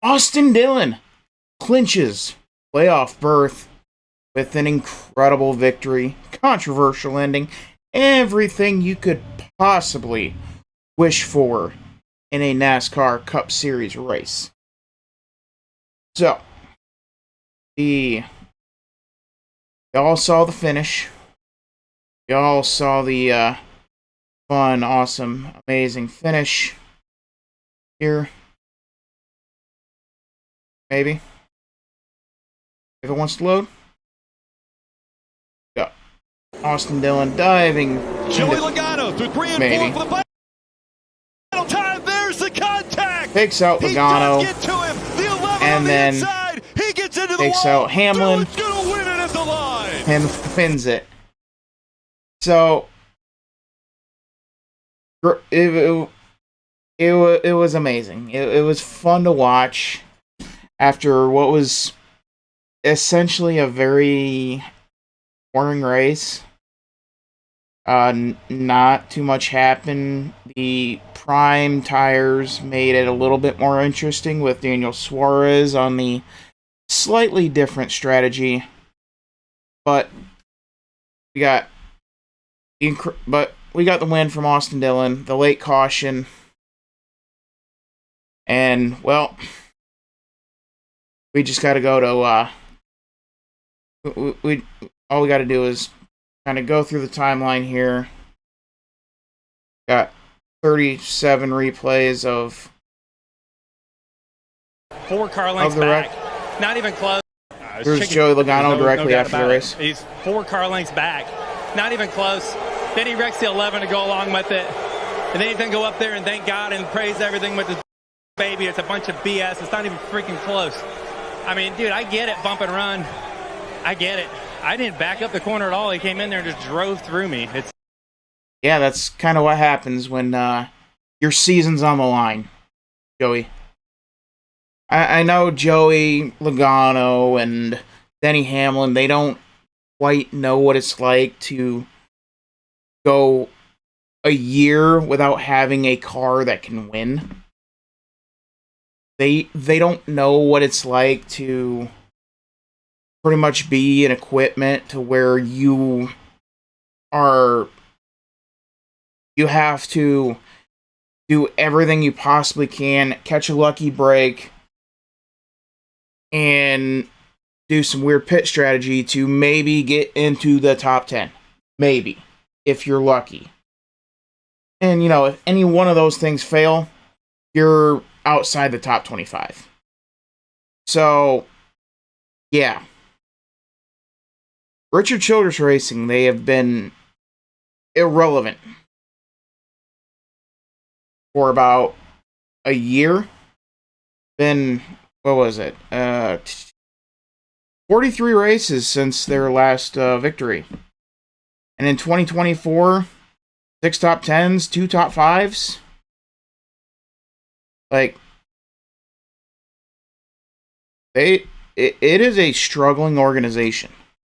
Austin Dillon clinches playoff berth with an incredible victory, controversial ending, everything you could possibly wish for in a NASCAR Cup Series race. So, y'all saw the finish. Y'all saw the fun, awesome, amazing finish here. Maybe. If it wants to load. Go. Austin Dillon diving. Joey Logano through 3 and 4 for the final time. There's the contact. Takes out Logano. He does get to him. The 11 and on the then inside. He gets into the takes wall. out Hamlin. Dillon's gonna win it at the line. And wins it. So it was amazing. It was fun to watch after what was essentially a very boring race. Not too much happened. The prime tires made it a little bit more interesting with Daniel Suarez on the slightly different strategy. But we got the win from Austin Dillon, the late caution. And, well, we just got to go to, all we got to do is kind of go through the timeline here. Got 37 replays of 4 car lengths back. Not even close. There's Joey Logano directly after the race. He's 4 car lengths back. Not even close. Then he wrecks the 11 to go along with it. And then he's going to go up there and thank God and praise everything with his baby. It's a bunch of BS. It's not even freaking close. I mean, dude, I get it, bump and run. I get it. I didn't back up the corner at all. He came in there and just drove through me. Yeah, that's kind of what happens when your season's on the line, Joey. I know Joey Logano and Denny Hamlin, they don't quite know what it's like to go a year without having a car that can win. They don't know what it's like to pretty much be an equipment to where you have to do everything you possibly can, catch a lucky break, and do some weird pit strategy to maybe get into the top 10. Maybe, if you're lucky. And, if any one of those things fail, you're outside the top 25. So, yeah. Richard Childress Racing, they have been irrelevant for about a year. Been, what was it? 43 races since their last victory. And in 2024, 6 top 10s, 2 top 5s. Like, it is a struggling organization.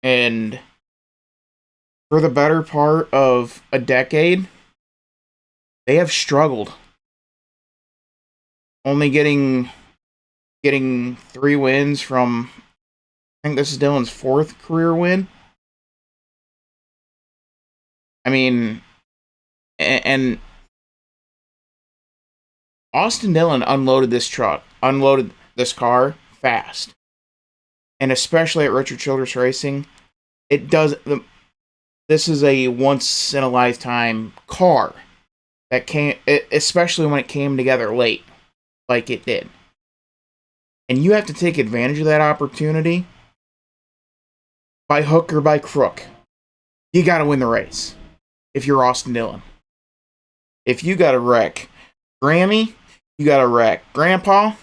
And for the better part of a decade, they have struggled. Only getting 3 wins from, I think this is Dillon's 4th career win. I mean, and Austin Dillon unloaded this car fast. And especially at Richard Childress Racing, this is a once in a lifetime car that came, especially when it came together late, like it did. And you have to take advantage of that opportunity by hook or by crook. You got to win the race if you're Austin Dillon. If you got to wreck Grammy, you got to wreck Grandpa,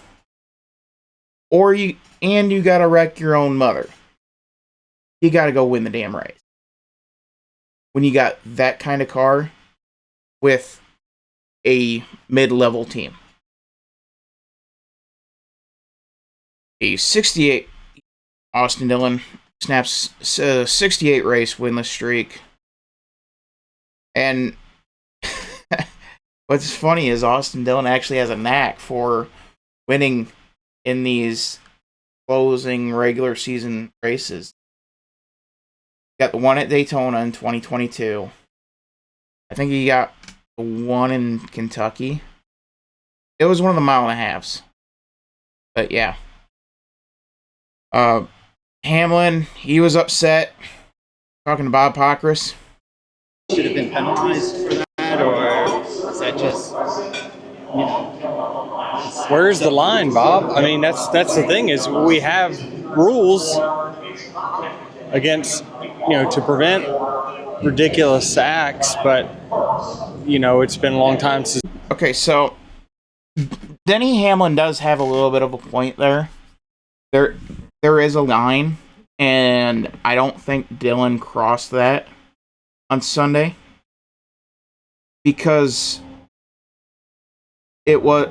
or you got to wreck your own mother. You got to go win the damn race. When you got that kind of car with a mid-level team. A 68 Austin Dillon snaps a 68 race winless streak. And what's funny is Austin Dillon actually has a knack for winning in these closing regular season races. Got the one at Daytona in 2022. I think he got the one in Kentucky. It was one of the mile and a halves. But yeah. Hamlin, he was upset. Talking to Bob Pockris. Should have been penalized for that, or is that just, you know? Where's the line, Bob? I mean, that's the thing is we have rules against, to prevent ridiculous acts, but, it's been a long time since. Okay, so Denny Hamlin does have a little bit of a point there. There is a line, and I don't think Dillon crossed that on Sunday because it was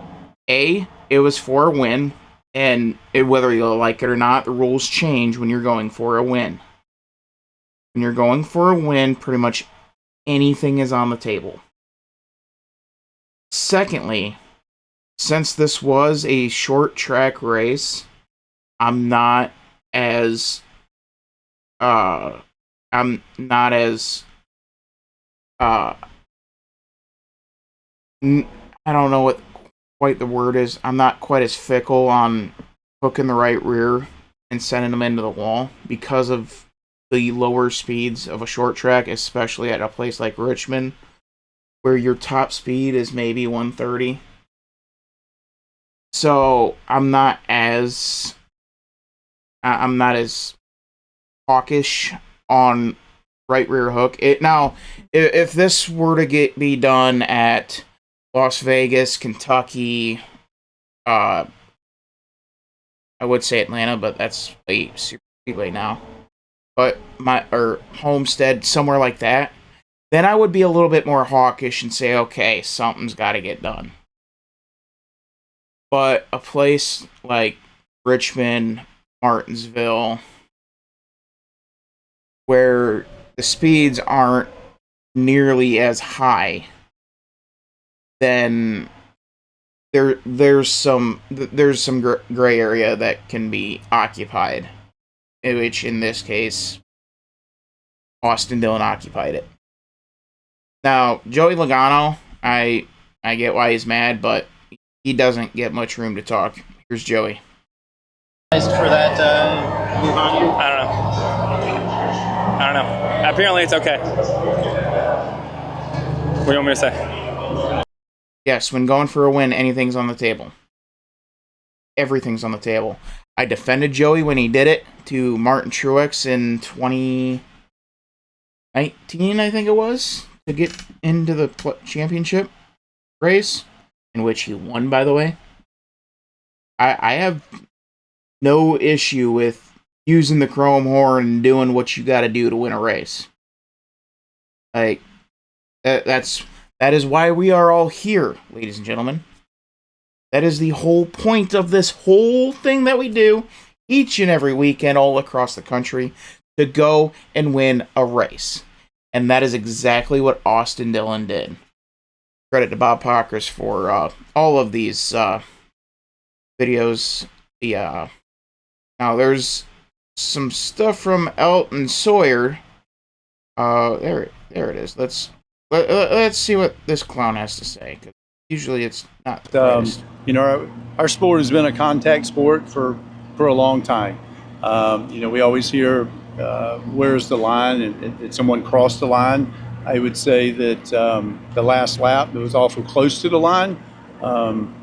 for a win, and whether you like it or not, the rules change when you're going for a win. When you're going for a win, pretty much anything is on the table. Secondly, since this was a short track race, I'm not as I don't know what quite the word is. I'm not quite as fickle on hooking the right rear and sending them into the wall because of the lower speeds of a short track, especially at a place like Richmond, where your top speed is maybe 130. So I'm not as hawkish on right rear hook. If this were to be done at Las Vegas, Kentucky, I would say Atlanta, but that's a super speedway now. But Homestead, somewhere like that, then I would be a little bit more hawkish and say, okay, something's got to get done. But a place like Richmond, Martinsville, where the speeds aren't nearly as high, then there's some gray area that can be occupied, which in this case, Austin Dillon occupied it. Now, Joey Logano, I get why he's mad, but he doesn't get much room to talk. Here's Joey. For that, Logano? I don't know. Apparently it's okay. What do you want me to say? Yes, when going for a win, anything's on the table. Everything's on the table. I defended Joey when he did it to Martin Truex in 2019, I think it was, to get into the championship race, in which he won, by the way. I have no issue with using the chrome horn and doing what you got to do to win a race. Like, that is why we are all here, ladies and gentlemen. That is the whole point of this whole thing that we do each and every weekend all across the country, to go and win a race. And that is exactly what Austin Dillon did. Credit to Bob Pockris for all of these videos. Now there's some stuff from Elton Sawyer. There it is. Let's see what this clown has to say. 'Cause usually it's not the greatest. Our sport has been a contact sport for a long time. We always hear, where's the line? And did someone cross the line? I would say that the last lap, it was awful close to the line.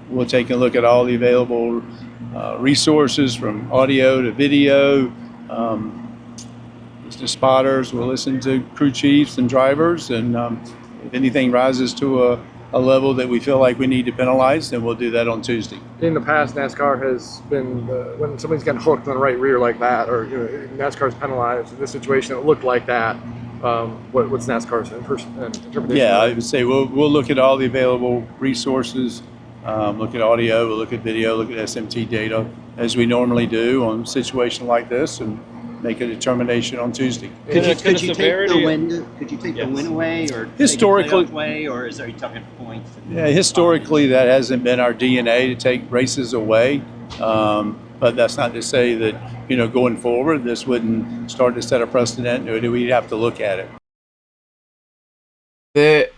We'll take a look at all the available resources, from audio to video. Listen to spotters. We'll listen to crew chiefs and drivers. And if anything rises to a level that we feel like we need to penalize, then we'll do that on Tuesday. In the past, NASCAR has been, when somebody's gotten hooked on the right rear like that, or NASCAR's penalized in this situation, it looked like that. What's NASCAR's interpretation? Yeah, I would say we'll look at all the available resources, look at audio, we'll look at video, look at SMT data, as we normally do on a situation like this, and make a determination on Tuesday. Could you take the win away, or historically away, or are you talking points? Yeah, historically that hasn't been our DNA to take races away. But that's not to say that, going forward, this wouldn't start to set a precedent. We'd have to look at it.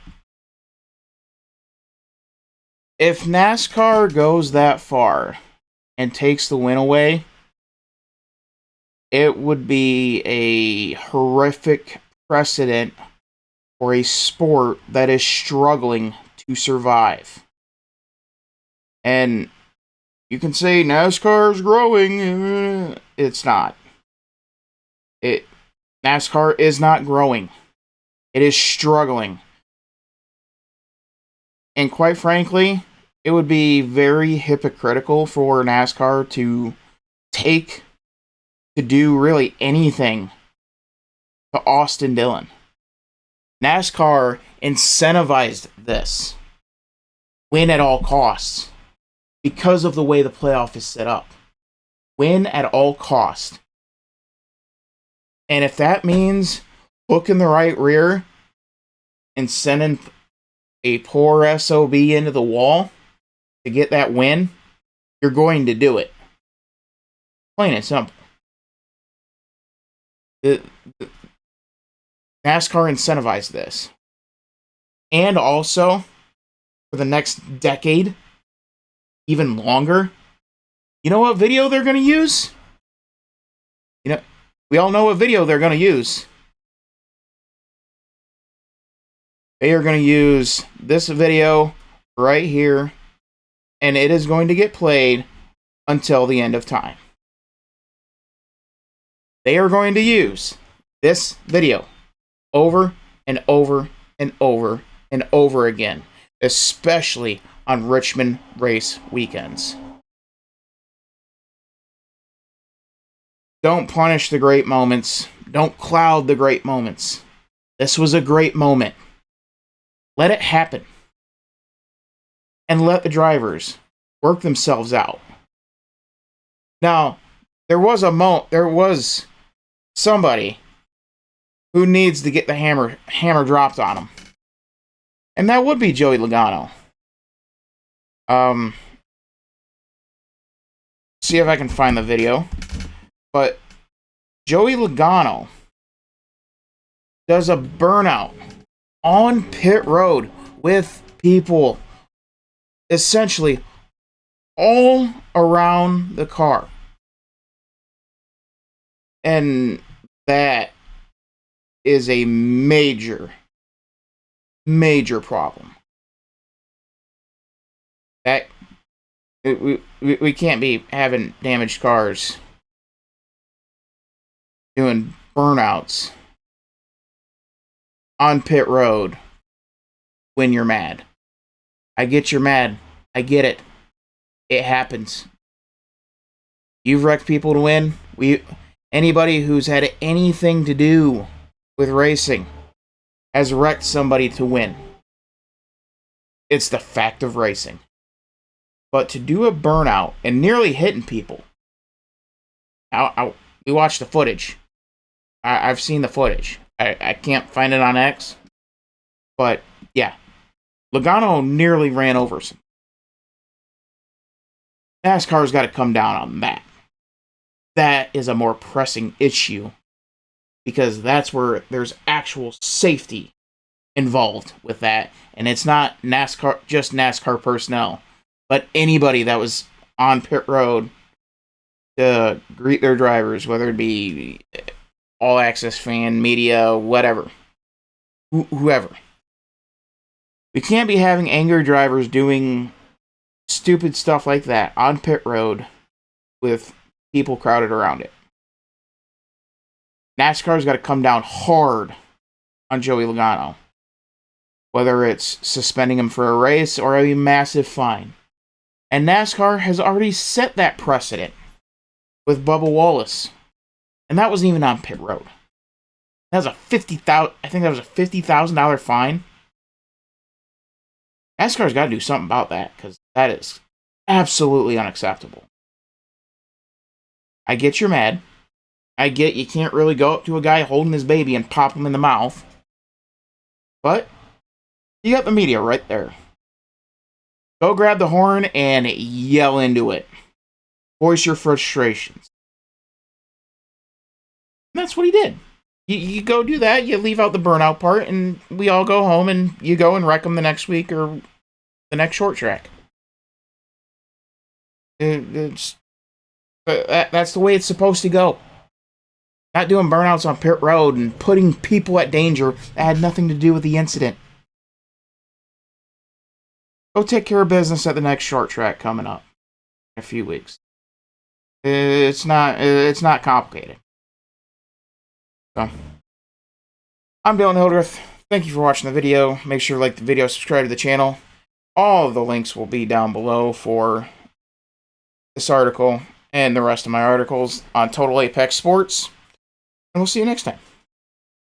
If NASCAR goes that far and takes the win away, it would be a horrific precedent for a sport that is struggling to survive. And you can say NASCAR is growing. It's not. NASCAR is not growing. It is struggling. And quite frankly, it would be very hypocritical for NASCAR to do really anything to Austin Dillon. NASCAR incentivized this. Win at all costs. Because of the way the playoff is set up. Win at all costs. And if that means hooking the right rear and sending a poor SOB into the wall to get that win, you're going to do it. Plain and simple. NASCAR incentivized this. And also, for the next decade, even longer, you know what video they're going to use? We all know what video they're going to use. They are going to use this video right here, and it is going to get played until the end of time. They are going to use this video over and over and over and over again, especially on Richmond race weekends. Don't punish the great moments. Don't cloud the great moments. This was a great moment. Let it happen. And let the drivers work themselves out. Now, there was somebody who needs to get the hammer dropped on him. And that would be Joey Logano. See if I can find the video. But Joey Logano does a burnout on pit road with people essentially all around the car. And that is a major problem. That we can't be having damaged cars doing burnouts on pit road when you're mad. I get you're mad. I get it. It happens. You've wrecked people to win. Anybody who's had anything to do with racing has wrecked somebody to win. It's the fact of racing. But to do a burnout and nearly hitting people. We watched the footage. I've seen the footage. I can't find it on X. But, yeah. Logano nearly ran over some. NASCAR's got to come down on that. That is a more pressing issue. Because that's where there's actual safety involved with that. And it's not just NASCAR personnel. But anybody that was on pit road to greet their drivers, whether it be all access fan, media, whatever. Whoever. We can't be having angry drivers doing stupid stuff like that on pit road with people crowded around it. NASCAR's got to come down hard on Joey Logano. Whether it's suspending him for a race or a massive fine. And NASCAR has already set that precedent with Bubba Wallace. And that wasn't even on pit road. That was a $50,000 fine. NASCAR's got to do something about that, because that is absolutely unacceptable. I get you're mad. I get you can't really go up to a guy holding his baby and pop him in the mouth. But you got the media right there. Go grab the horn and yell into it. voice your frustrations. And that's what he did. You go do that, you leave out the burnout part, and we all go home and you go and wreck them the next week or the next short track. That's the way it's supposed to go. Not doing burnouts on pit road and putting people at danger that had nothing to do with the incident. Go take care of business at the next short track coming up in a few weeks. It's not complicated. So, I'm Dillon Hildreth. Thank you for watching the video. Make sure to like the video, subscribe to the channel. All of the links will be down below for this article and the rest of my articles on Total Apex Sports. And we'll see you next time.